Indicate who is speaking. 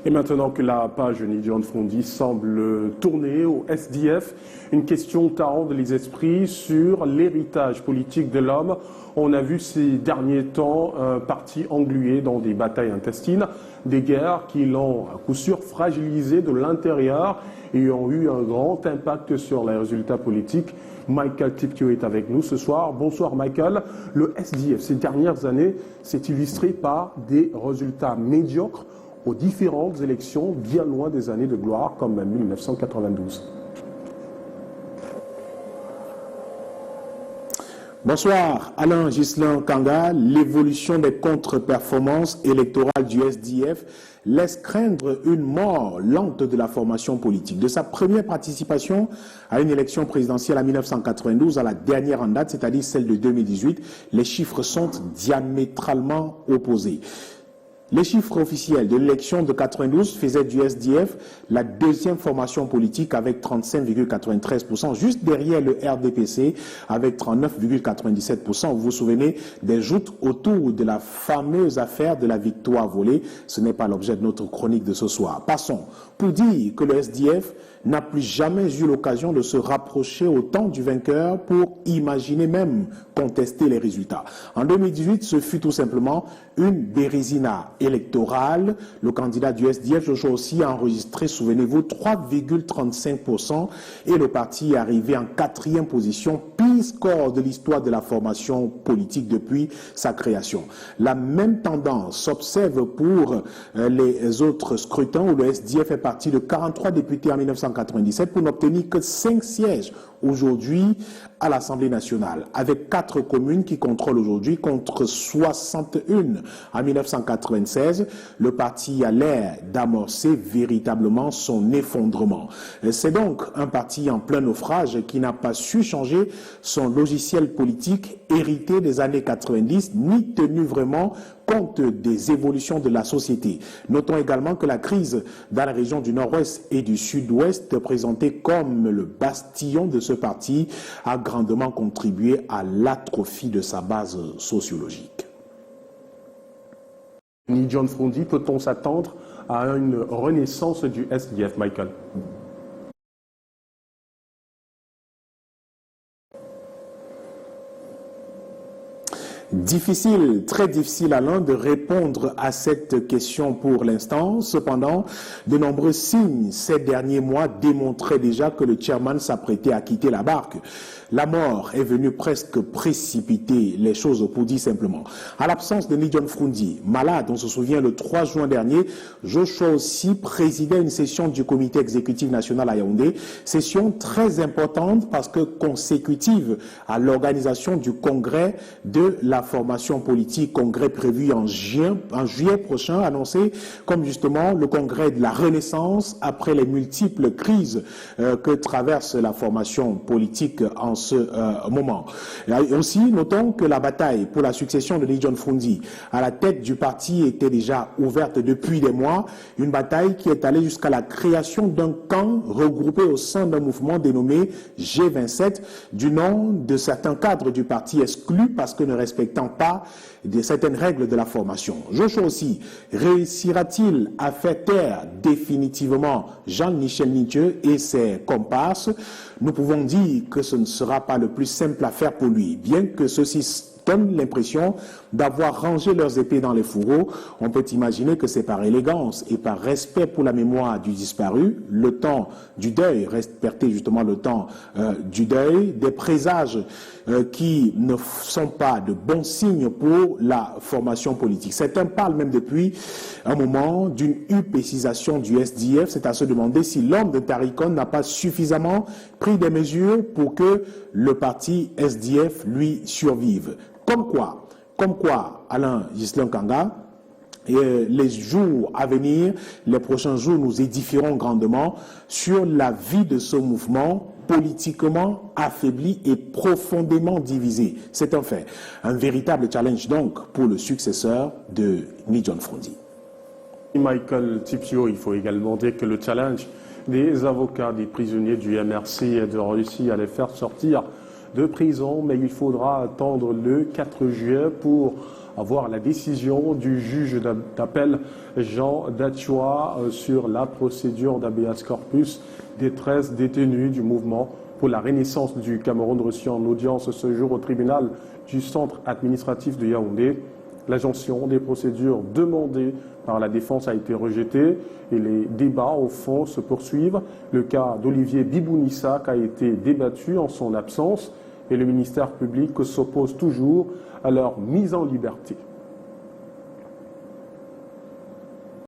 Speaker 1: Et maintenant que la page Ni John Frondi semble tourner au SDF, une question taraude les esprits sur l'héritage politique de l'homme. On a vu ces derniers temps un parti englué dans des batailles intestines, des guerres qui l'ont à coup sûr fragilisé de l'intérieur et ont eu un grand impact sur les résultats politiques. Michael Tipkio est avec nous ce soir. Bonsoir Michael. Le SDF ces dernières années s'est illustré par des résultats médiocres aux différentes élections, bien loin des années de gloire comme en 1992.
Speaker 2: Bonsoir, Alain Ghislain Kanga. L'évolution des contre-performances électorales du SDF laisse craindre une mort lente de la formation politique. De sa première participation à une élection présidentielle en 1992 à la dernière en date, c'est-à-dire celle de 2018, les chiffres sont diamétralement opposés. Les chiffres officiels de l'élection de 92 faisaient du SDF la deuxième formation politique avec 35,93%, juste derrière le RDPC avec 39,97%. Vous vous souvenez des joutes autour de la fameuse affaire de la victoire volée. Ce n'est pas l'objet de notre chronique de ce soir. Passons pour dire que le SDF n'a plus jamais eu l'occasion de se rapprocher autant du vainqueur pour imaginer même contester les résultats. En 2018, ce fut tout simplement une bérésina électorale. Le candidat du SDF, Joshua aussi, a enregistré, souvenez-vous, 3,35% et le parti est arrivé en 4e position, pire score de l'histoire de la formation politique depuis sa création. La même tendance s'observe pour les autres scrutins où le SDF est parti de 43 députés en 1997 pour n'obtenir que 5 sièges aujourd'hui à l'Assemblée nationale, avec 4 communes qui contrôlent aujourd'hui contre 61 en 1996. Le parti a l'air d'amorcer véritablement son effondrement. C'est donc un parti en plein naufrage qui n'a pas su changer son logiciel politique hérité des années 90, ni tenu vraiment compte des évolutions de la société. Notons également que la crise dans la région du Nord-Ouest et du Sud-Ouest, présentée comme le bastillon de ce parti, a grandement contribué à l'atrophie de sa base sociologique.
Speaker 1: Ni John Frondi, peut-on s'attendre à une renaissance du SDF, Michael?
Speaker 2: Difficile, très difficile Alain de répondre à cette question pour l'instant. Cependant, de nombreux signes ces derniers mois démontraient déjà que le chairman s'apprêtait à quitter la barque. La mort est venue presque précipiter les choses, pour dire simplement. À l'absence de Ni John Frondi, malade, on se souvient, le 3 juin dernier, Joshua aussi présidait une session du comité exécutif national à Yaoundé, session très importante parce que consécutive à l'organisation du congrès de la formation politique, congrès prévu en juillet prochain, annoncé comme justement le congrès de la Renaissance après les multiples crises que traverse la formation politique en ce moment. Et aussi, notons que la bataille pour la succession de Ni John Frondi à la tête du parti était déjà ouverte depuis des mois, une bataille qui est allée jusqu'à la création d'un camp regroupé au sein d'un mouvement dénommé G27, du nom de certains cadres du parti exclus parce que ne respectant pas certaines règles de la formation. Joshua aussi réussira-t-il à faire taire définitivement Jean-Michel Nithieu et ses comparses? Nous pouvons dire que ce ne sera pas le plus simple à faire pour lui, bien que ceci donne l'impression d'avoir rangé leurs épées dans les fourreaux. On peut imaginer que c'est par élégance et par respect pour la mémoire du disparu, le temps du deuil, respecter justement le temps du deuil, des présages qui ne sont pas de bons signes pour la formation politique. Certains parlent même depuis un moment d'une upécisation du SDF. C'est à se demander si l'homme de Tarikon n'a pas suffisamment pris des mesures pour que le parti SDF lui survive. Comme quoi, Alain Ghislain Kanga, les jours à venir, les prochains jours, nous édifierons grandement sur la vie de ce mouvement politiquement affaibli et profondément divisé. C'est un fait. Un véritable challenge donc pour le successeur de Ni John Frondi.
Speaker 1: Michael Tipkio, il faut également dire que le challenge des avocats, des prisonniers du MRC est de réussir à les faire sortir de prison, mais il faudra attendre le 4 juillet pour à voir la décision du juge d'appel Jean Dachua sur la procédure d'habeas corpus des 13 détenus du mouvement pour la renaissance du Cameroun reçus en audience ce jour au tribunal du centre administratif de Yaoundé. L'ajonction des procédures demandées par la défense a été rejetée et les débats au fond se poursuivent. Le cas d'Olivier Bibounissak a été débattu en son absence et le ministère public s'oppose toujours à leur mise en liberté.